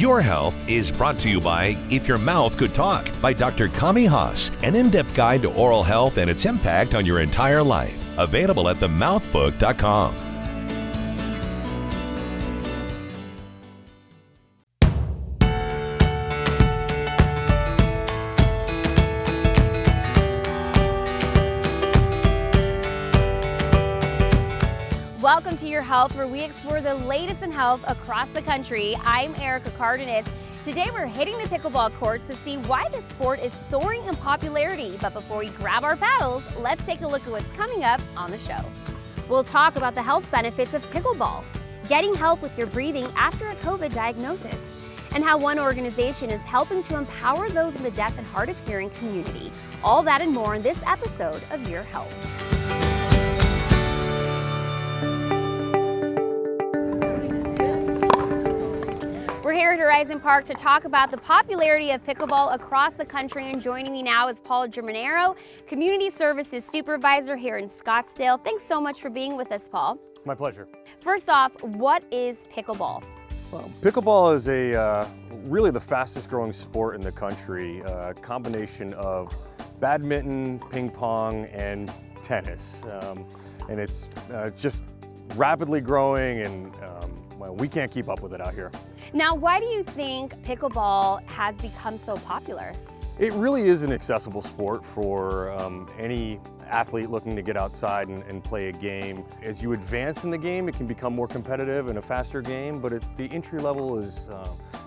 Your Health is brought to you by If Your Mouth Could Talk by Dr. Kami Haas, an in-depth guide to oral health and its impact on your entire life. Available at themouthbook.com. Welcome to Your Health, where we explore the latest in health across the country. I'm Erica Cardenas. Today we're hitting the pickleball courts to see why this sport is soaring in popularity. But before we grab our paddles, let's take a look at what's coming up on the show. We'll talk about the health benefits of pickleball, getting help with your breathing after a COVID diagnosis, and how one organization is helping to empower those in the deaf and hard of hearing community. All that and more in this episode of Your Health. We're here at Horizon Park to talk about the popularity of pickleball across the country, and joining me now is Paul Germanero, Community Services Supervisor here in Scottsdale. Thanks so much for being with us, Paul. It's my pleasure. First off, what is pickleball? Well, pickleball is really the fastest growing sport in the country, a combination of badminton, ping pong, and tennis. And it's just rapidly growing, and well, we can't keep up with it out here. Now, why do you think pickleball has become so popular? It really is an accessible sport for any athlete looking to get outside and play a game. As you advance in the game, it can become more competitive and a faster game, but the entry level is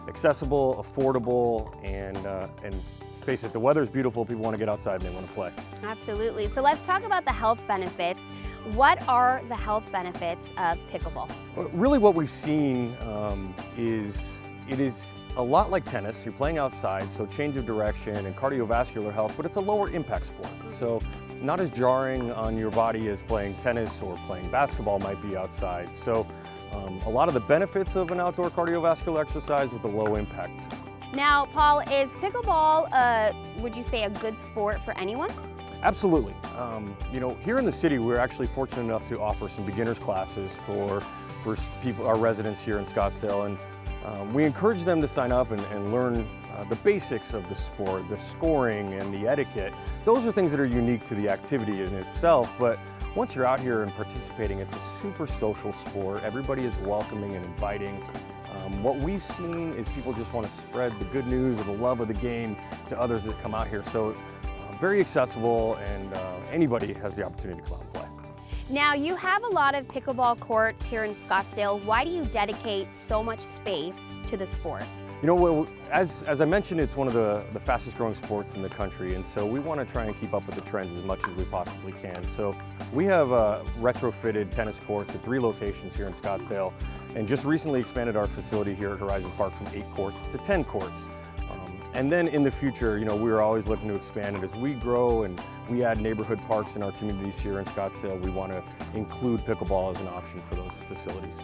accessible, affordable, and face it, the weather's beautiful, people want to get outside and they want to play. Absolutely. So let's talk about the health benefits. What are the health benefits of pickleball? Well, really what we've seen is it is a lot like tennis. You're playing outside, so change of direction and cardiovascular health, but it's a lower impact sport. So not as jarring on your body as playing tennis or playing basketball might be outside. So a lot of the benefits of an outdoor cardiovascular exercise with a low impact. Now, Paul, is pickleball, would you say, a good sport for anyone? Absolutely. You know, here in the city, we're actually fortunate enough to offer some beginners classes for people, our residents here in Scottsdale, and we encourage them to sign up and learn the basics of the sport, the scoring and the etiquette. Those are things that are unique to the activity in itself, but once you're out here and participating, it's a super social sport. Everybody is welcoming and inviting. What we've seen is people just want to spread the good news and the love of the game to others that come out here. So very accessible, and anybody has the opportunity to come out and play. Now, you have a lot of pickleball courts here in Scottsdale. Why do you dedicate so much space to the sport? You know, as I mentioned, it's one of the fastest growing sports in the country, and so we want to try and keep up with the trends as much as we possibly can. So we have retrofitted tennis courts at 3 locations here in Scottsdale, and just recently expanded our facility here at Horizon Park from 8 courts to 10 courts. And then in the future, you know, we're always looking to expand it. As we grow and we add neighborhood parks in our communities here in Scottsdale, we want to include pickleball as an option for those facilities.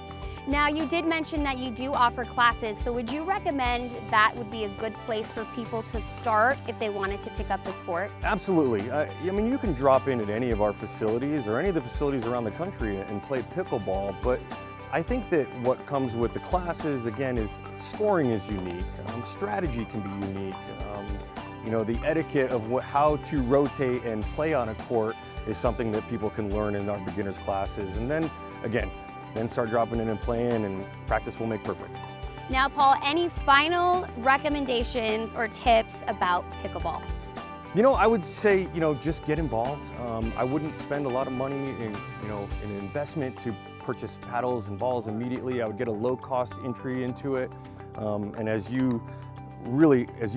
Now, you did mention that you do offer classes, so would you recommend that would be a good place for people to start if they wanted to pick up the sport? Absolutely. I mean, you can drop in at any of our facilities or any of the facilities around the country and play pickleball, but I think that what comes with the classes, again, is scoring is unique, strategy can be unique, you know, the etiquette of how to rotate and play on a court is something that people can learn in our beginners classes, and then, again, start dropping in and playing, and practice will make perfect. Now, Paul, any final recommendations or tips about pickleball? You know, I would say, you know, just get involved. I wouldn't spend a lot of money in, you know, in an investment to purchase paddles and balls immediately. I would get a low-cost entry into it, and as you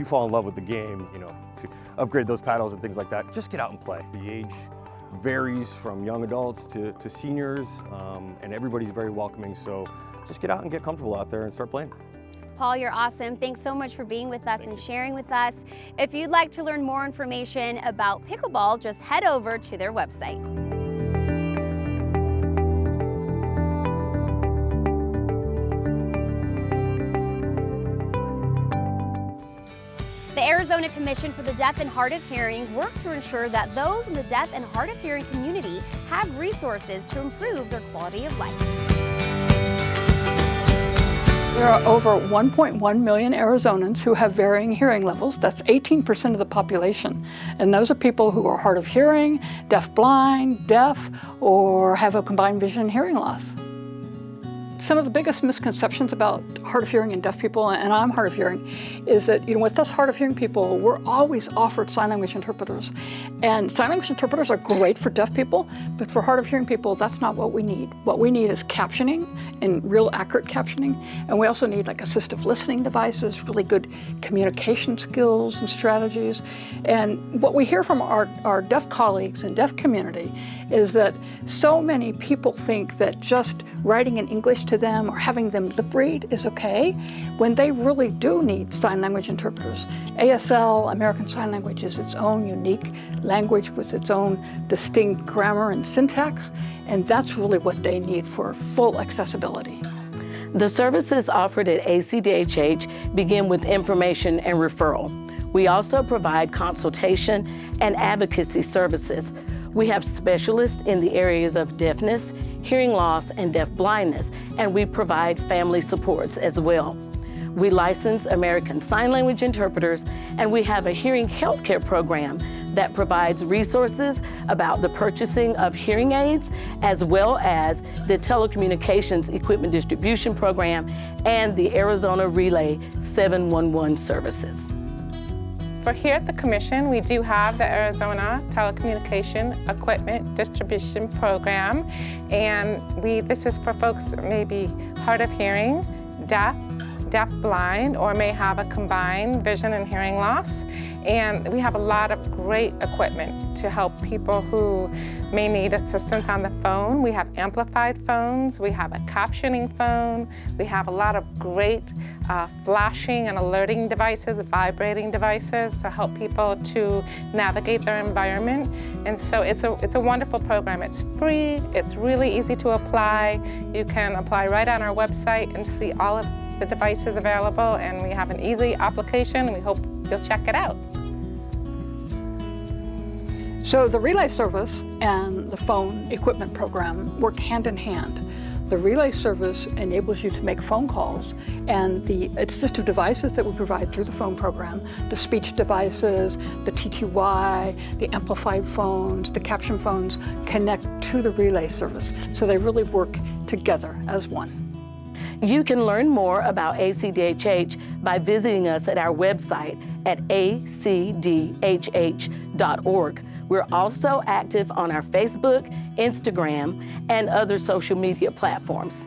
fall in love with the game, you know, to upgrade those paddles and things like that, just get out and play. The age varies from young adults to seniors, and everybody's very welcoming, so just get out and get comfortable out there and start playing. Paul, you're awesome. Thanks so much for being with us and sharing with us. If you'd like to learn more information about pickleball, just head over to their website. The Arizona Commission for the Deaf and Hard of Hearing works to ensure that those in the deaf and hard of hearing community have resources to improve their quality of life. There are over 1.1 million Arizonans who have varying hearing levels. That's 18% of the population. And those are people who are hard of hearing, deaf-blind, deaf, or have a combined vision and hearing loss. Some of the biggest misconceptions about hard of hearing and deaf people, and I'm hard of hearing, is that with us hard of hearing people, we're always offered sign language interpreters. And sign language interpreters are great for deaf people, but for hard of hearing people, that's not what we need. What we need is captioning, and real accurate captioning. And we also need like assistive listening devices, really good communication skills and strategies. And what we hear from our deaf colleagues and deaf community is that so many people think that just writing in English to them or having them lip read is okay, when they really do need sign language interpreters. ASL, American Sign Language, is its own unique language with its own distinct grammar and syntax, and that's really what they need for full accessibility. The services offered at ACDHH begin with information and referral. We also provide consultation and advocacy services. We have specialists in the areas of deafness, hearing loss, and deaf blindness, and we provide family supports as well. We license American Sign Language interpreters, and we have a hearing healthcare program that provides resources about the purchasing of hearing aids, as well as the telecommunications equipment distribution program and the Arizona Relay 711 services. For here at the Commission, we do have the Arizona Telecommunication Equipment Distribution Program, and this is for folks that may be hard of hearing, deaf-blind, or may have a combined vision and hearing loss. And we have a lot of great equipment to help people who may need assistance on the phone. We have amplified phones, we have a captioning phone, we have a lot of great flashing and alerting devices, vibrating devices to help people to navigate their environment. And so it's a wonderful program. It's free, it's really easy to apply. You can apply right on our website and see all of the devices available, and we have an easy application, and we hope you'll check it out. So the relay service and the phone equipment program work hand in hand. The relay service enables you to make phone calls, and the assistive devices that we provide through the phone program, the speech devices, the TTY, the amplified phones, the caption phones, connect to the relay service. So they really work together as one. You can learn more about ACDHH by visiting us at our website at acdhh.org. We're also active on our Facebook, Instagram, and other social media platforms.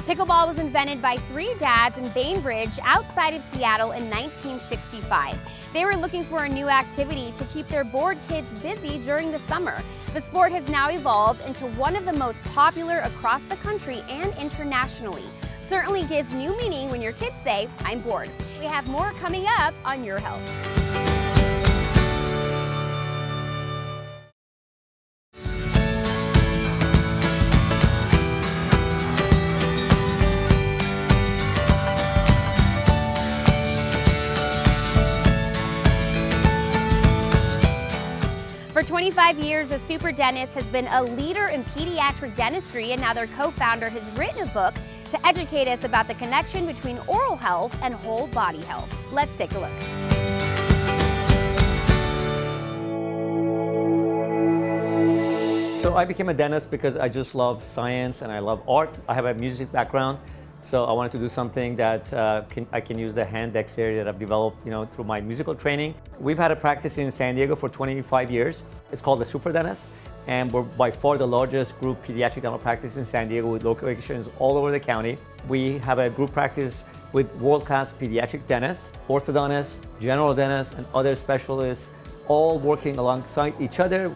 Pickleball was invented by 3 dads in Bainbridge outside of Seattle in 1965. They were looking for a new activity to keep their bored kids busy during the summer. The sport has now evolved into one of the most popular across the country and internationally. Certainly gives new meaning when your kids say, "I'm bored." We have more coming up on Your Health. For 25 years, a super dentist has been a leader in pediatric dentistry, and now their co-founder has written a book to educate us about the connection between oral health and whole body health. Let's take a look. So I became a dentist because I just love science and I love art. I have a music background, so I wanted to do something that I can use the hand dexterity that I've developed, through my musical training. We've had a practice in San Diego for 25 years. It's called the Super Dentist, and we're by far the largest group pediatric dental practice in San Diego with locations all over the county. We have a group practice with world-class pediatric dentists, orthodontists, general dentists, and other specialists, all working alongside each other.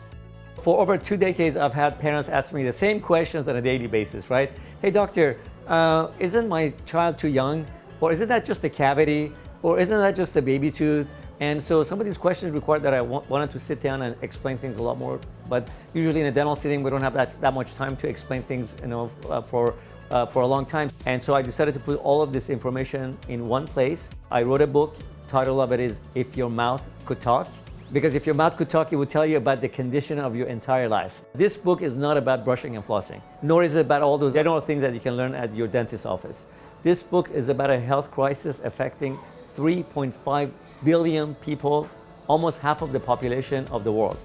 For over 2 decades, I've had parents ask me the same questions on a daily basis, right? Hey doctor, isn't my child too young? Or isn't that just a cavity? Or isn't that just a baby tooth? And so some of these questions required that I wanted to sit down and explain things a lot more. But usually in a dental setting, we don't have that much time to explain things, for a long time. And so I decided to put all of this information in one place. I wrote a book. Title of it is If Your Mouth Could Talk. Because if your mouth could talk, it would tell you about the condition of your entire life. This book is not about brushing and flossing, nor is it about all those general things that you can learn at your dentist's office. This book is about a health crisis affecting 3.5 billion people, almost half of the population of the world.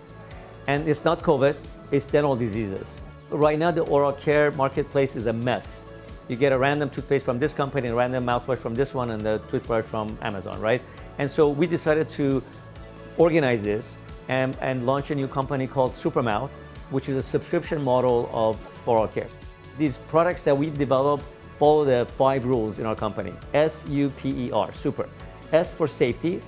And it's not COVID, it's dental diseases. Right now, the oral care marketplace is a mess. You get a random toothpaste from this company, a random mouthwash from this one, and the toothbrush from Amazon, right? And so we decided to organize this and launch a new company called Supermouth, which is a subscription model of oral care. These products that we've developed follow the 5 rules in our company. S-U-P-E-R, super. S for safety.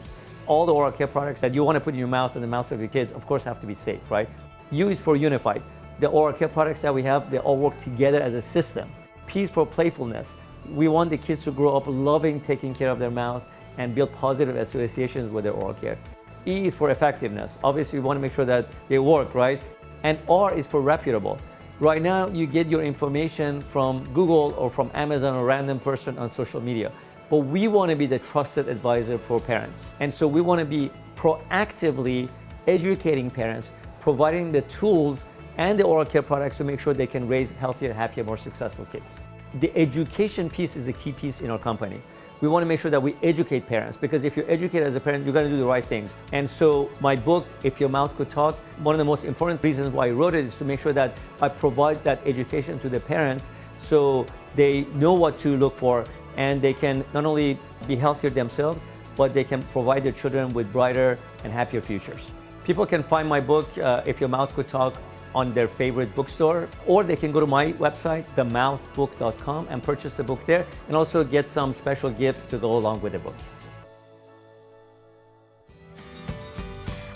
All the oral care products that you want to put in your mouth and the mouths of your kids, of course, have to be safe, right? U is for unified. The oral care products that we have, they all work together as a system. P is for playfulness. We want the kids to grow up loving taking care of their mouth and build positive associations with their oral care. E is for effectiveness. Obviously, we want to make sure that they work, right? And R is for reputable. Right now, you get your information from Google or from Amazon or random person on social media. But we want to be the trusted advisor for parents. And so we want to be proactively educating parents, providing the tools and the oral care products to make sure they can raise healthier, happier, more successful kids. The education piece is a key piece in our company. We want to make sure that we educate parents, because if you're educated as a parent, you're going to do the right things. And so my book, If Your Mouth Could Talk, one of the most important reasons why I wrote it is to make sure that I provide that education to the parents so they know what to look for and they can not only be healthier themselves, but they can provide their children with brighter and happier futures. People can find my book, If Your Mouth Could Talk, on their favorite bookstore, or they can go to my website, themouthbook.com, and purchase the book there, and also get some special gifts to go along with the book.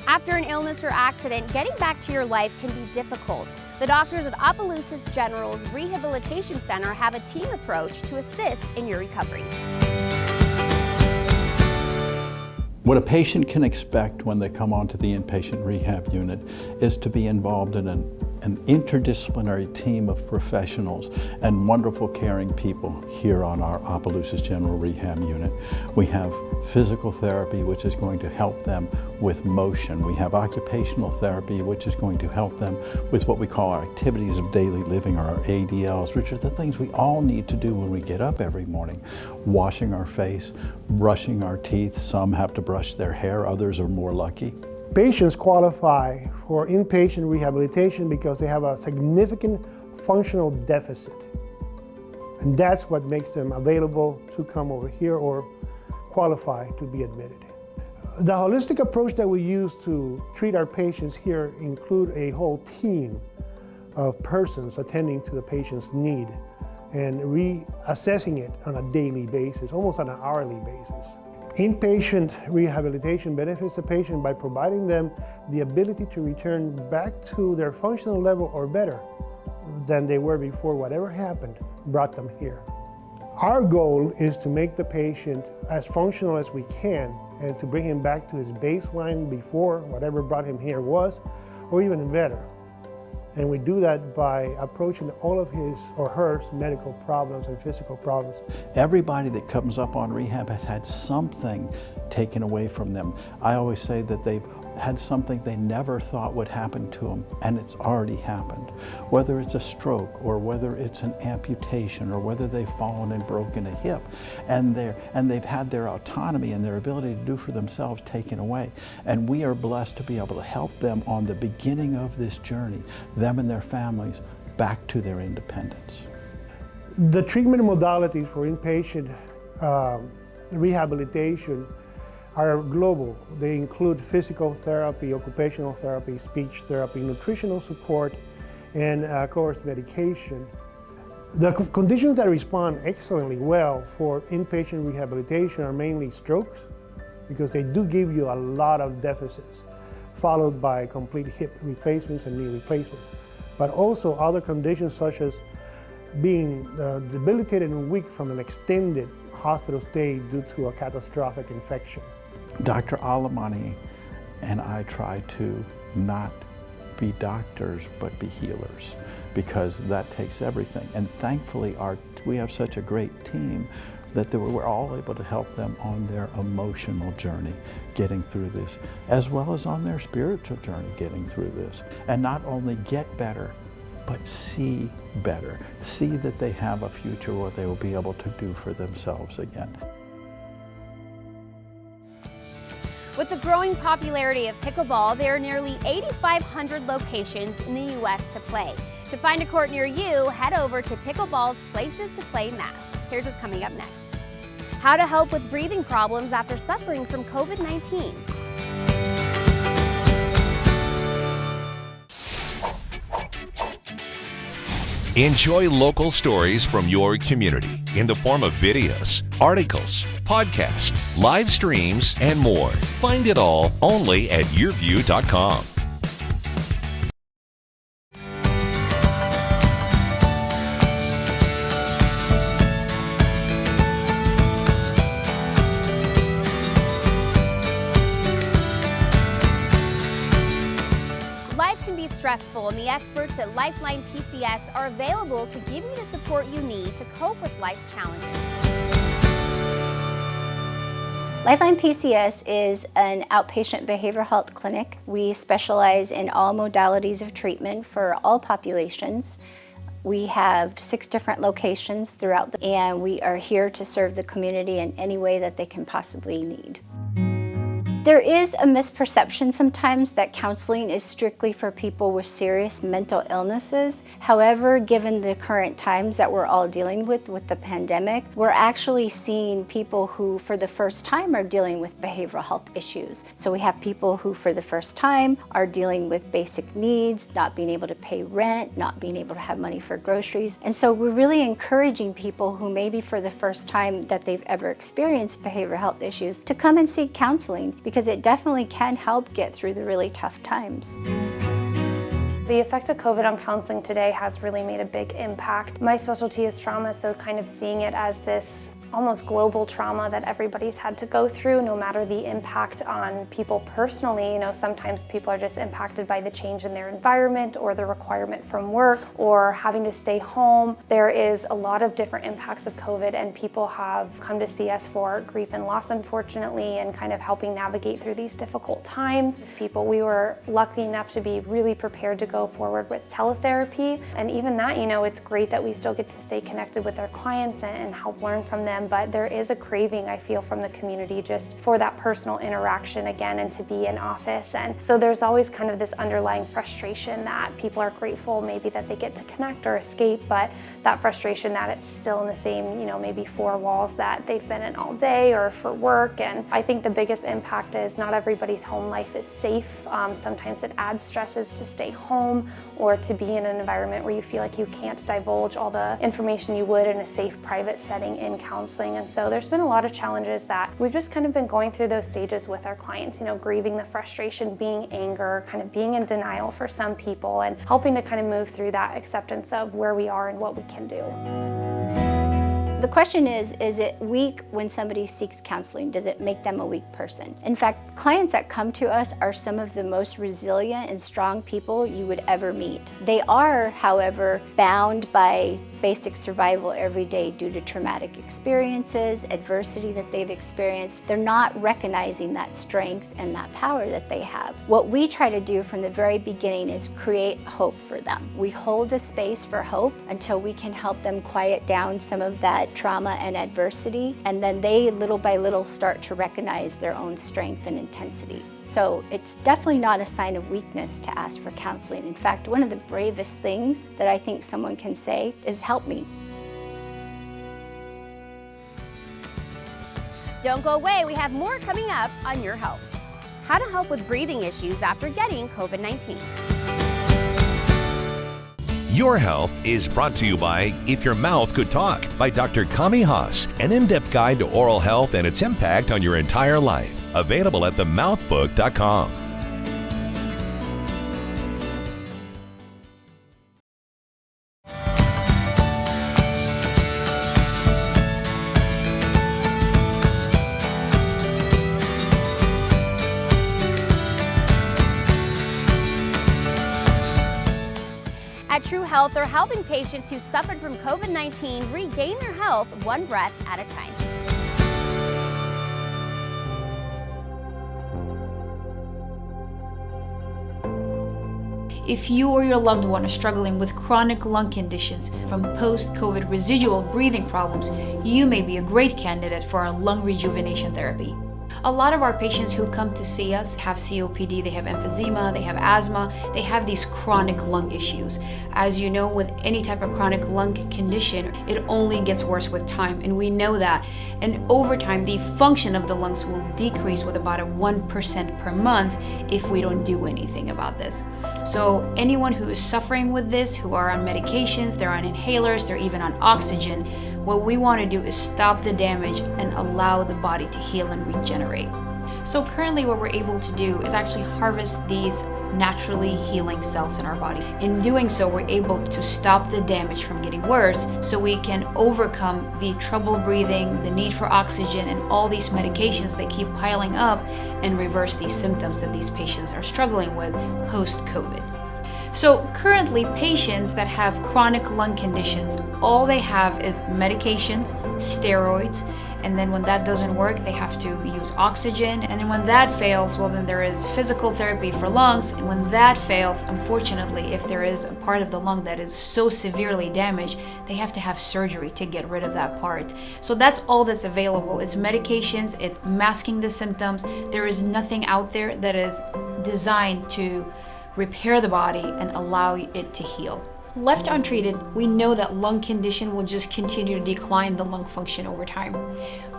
After an illness or accident, getting back to your life can be difficult. The doctors at Opelousas General's Rehabilitation Center have a team approach to assist in your recovery. What a patient can expect when they come onto the inpatient rehab unit is to be involved in an interdisciplinary team of professionals and wonderful caring people here on our Opelousas General Rehab Unit. We have physical therapy, which is going to help them with motion. We have occupational therapy, which is going to help them with what we call our activities of daily living, or our ADLs, which are the things we all need to do when we get up every morning. Washing our face, brushing our teeth. Some have to brush their hair, others are more lucky. Patients qualify for inpatient rehabilitation because they have a significant functional deficit. And that's what makes them available to come over here or qualify to be admitted. The holistic approach that we use to treat our patients here include a whole team of persons attending to the patient's need and reassessing it on a daily basis, almost on an hourly basis. Inpatient rehabilitation benefits the patient by providing them the ability to return back to their functional level or better than they were before whatever happened brought them here. Our goal is to make the patient as functional as we can and to bring him back to his baseline before whatever brought him here was, or even better. And we do that by approaching all of his or her medical problems and physical problems. Everybody that comes up on rehab has had something taken away from them. I always say that they've had something they never thought would happen to them, and it's already happened. Whether it's a stroke, or whether it's an amputation, or whether they've fallen and broken a hip, and they've had their autonomy and their ability to do for themselves taken away. And we are blessed to be able to help them on the beginning of this journey, them and their families, back to their independence. The treatment modalities for inpatient rehabilitation are global. They include physical therapy, occupational therapy, speech therapy, nutritional support, and of course medication. The conditions that respond excellently well for inpatient rehabilitation are mainly strokes, because they do give you a lot of deficits, followed by complete hip replacements and knee replacements. But also other conditions such as being debilitated and weak from an extended hospital stay due to a catastrophic infection. Dr. Alamani and I try to not be doctors, but be healers, because that takes everything. And thankfully, we have such a great team that we're all able to help them on their emotional journey getting through this, as well as on their spiritual journey getting through this. And not only get better, but see better. See that they have a future where they will be able to do for themselves again. With the growing popularity of pickleball, there are nearly 8,500 locations in the U.S. to play. To find a court near you, head over to Pickleball's Places to Play map. Here's what's coming up next. How to help with breathing problems after suffering from COVID-19. Enjoy local stories from your community in the form of videos, articles, podcasts, live streams, and more. Find it all only at yourview.com. Life can be stressful, and the experts at Lifeline PCS are available to give you the support you need to cope with life's challenges. Lifeline PCS is an outpatient behavioral health clinic. We specialize in all modalities of treatment for all populations. We have 6 different locations throughout and we are here to serve the community in any way that they can possibly need. There is a misperception sometimes that counseling is strictly for people with serious mental illnesses. However, given the current times that we're all dealing with the pandemic, we're actually seeing people who for the first time are dealing with behavioral health issues. So we have people who for the first time are dealing with basic needs, not being able to pay rent, not being able to have money for groceries. And so we're really encouraging people who maybe for the first time that they've ever experienced behavioral health issues to come and seek counseling, because it definitely can help get through the really tough times. The effect of COVID on counseling today has really made a big impact. My specialty is trauma, so kind of seeing it as this almost global trauma that everybody's had to go through, no matter the impact on people personally. You know, sometimes people are just impacted by the change in their environment or the requirement from work or having to stay home. There is a lot of different impacts of COVID, and people have come to see us for grief and loss, unfortunately, and kind of helping navigate through these difficult times. We were lucky enough to be really prepared to go forward with teletherapy, and even that, you know, it's great that we still get to stay connected with our clients and help learn from them. But there is a craving, I feel, from the community just for that personal interaction again and to be in office. And so there's always kind of this underlying frustration that people are grateful maybe that they get to connect or escape, but that frustration that it's still in the same, you know, maybe 4 walls that they've been in all day or for work. And I think the biggest impact is not everybody's home life is safe. Sometimes it adds stresses to stay home or to be in an environment where you feel like you can't divulge all the information you would in a safe, private setting in counseling. And so there's been a lot of challenges that we've just kind of been going through those stages with our clients, you know, grieving the frustration, being anger, kind of being in denial for some people, and helping to kind of move through that acceptance of where we are and what we can do. The question is it weak when somebody seeks counseling? Does it make them a weak person? In fact, clients that come to us are some of the most resilient and strong people you would ever meet. They are, however, bound by basic survival every day due to traumatic experiences, adversity that they've experienced. They're not recognizing that strength and that power that they have. What we try to do from the very beginning is create hope for them. We hold a space for hope until we can help them quiet down some of that trauma and adversity, and then they little by little start to recognize their own strength and intensity. So it's definitely not a sign of weakness to ask for counseling. In fact, one of the bravest things that I think someone can say is, "Help me." Don't go away, we have more coming up on Your Health. How to help with breathing issues after getting COVID-19. Your Health is brought to you by If Your Mouth Could Talk by Dr. Kami Haas, an in-depth guide to oral health and its impact on your entire life. Available at themouthbook.com. At True Health Health are helping patients who suffered from COVID-19 regain their health one breath at a time. If you or your loved one are struggling with chronic lung conditions from post-COVID residual breathing problems, you may be a great candidate for our lung rejuvenation therapy. A lot of our patients who come to see us have COPD, they have emphysema, they have asthma, they have these chronic lung issues. As you know, with any type of chronic lung condition, it only gets worse with time, and we know that. And over time, the function of the lungs will decrease with about a 1% per month if we don't do anything about this. So anyone who is suffering with this, who are on medications, they're on inhalers, they're even on oxygen, what we want to do is stop the damage and allow the body to heal and regenerate. So currently what we're able to do is actually harvest these naturally healing cells in our body. In doing so, we're able to stop the damage from getting worse, so we can overcome the trouble breathing, the need for oxygen, and all these medications that keep piling up, and reverse these symptoms that these patients are struggling with post-COVID. So currently, patients that have chronic lung conditions, all they have is medications, steroids, and then when that doesn't work, they have to use oxygen. And then when that fails, well, then there is physical therapy for lungs. And when that fails, unfortunately, if there is a part of the lung that is so severely damaged, they have to have surgery to get rid of that part. So that's all that's available. It's medications, it's masking the symptoms. There is nothing out there that is designed to repair the body and allow it to heal. Left untreated, we know that lung condition will just continue to decline the lung function over time.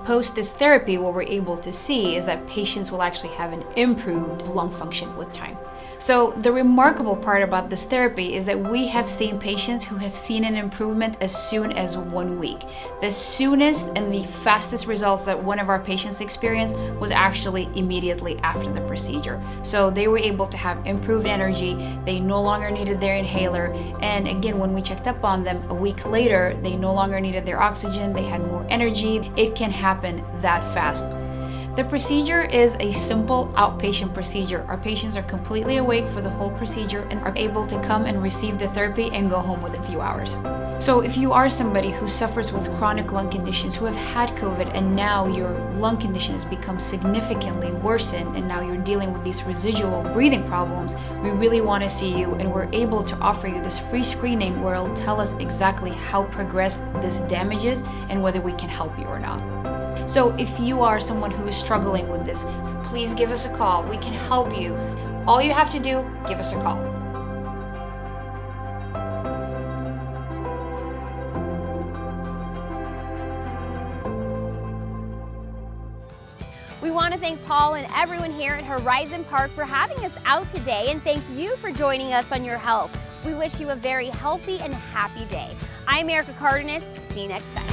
Post this therapy, what we're able to see is that patients will actually have an improved lung function with time. So the remarkable part about this therapy is that we have seen patients who have seen an improvement as soon as 1 week. The soonest and the fastest results that one of our patients experienced was actually immediately after the procedure. So they were able to have improved energy, they no longer needed their inhaler, and again, when we checked up on them a week later, they no longer needed their oxygen, they had more energy. It can happen that fast. The procedure is a simple outpatient procedure. Our patients are completely awake for the whole procedure and are able to come and receive the therapy and go home within a few hours. So if you are somebody who suffers with chronic lung conditions, who have had COVID, and now your lung condition has become significantly worsened, and now you're dealing with these residual breathing problems, we really want to see you, and we're able to offer you this free screening where it'll tell us exactly how progressed this damage is and whether we can help you or not. So if you are someone who is struggling with this, please give us a call. We can help you. All you have to do, give us a call. We want to thank Paul and everyone here at Horizon Park for having us out today, and thank you for joining us on your health. We wish you a very healthy and happy day. I'm Erica Cardenas. See you next time.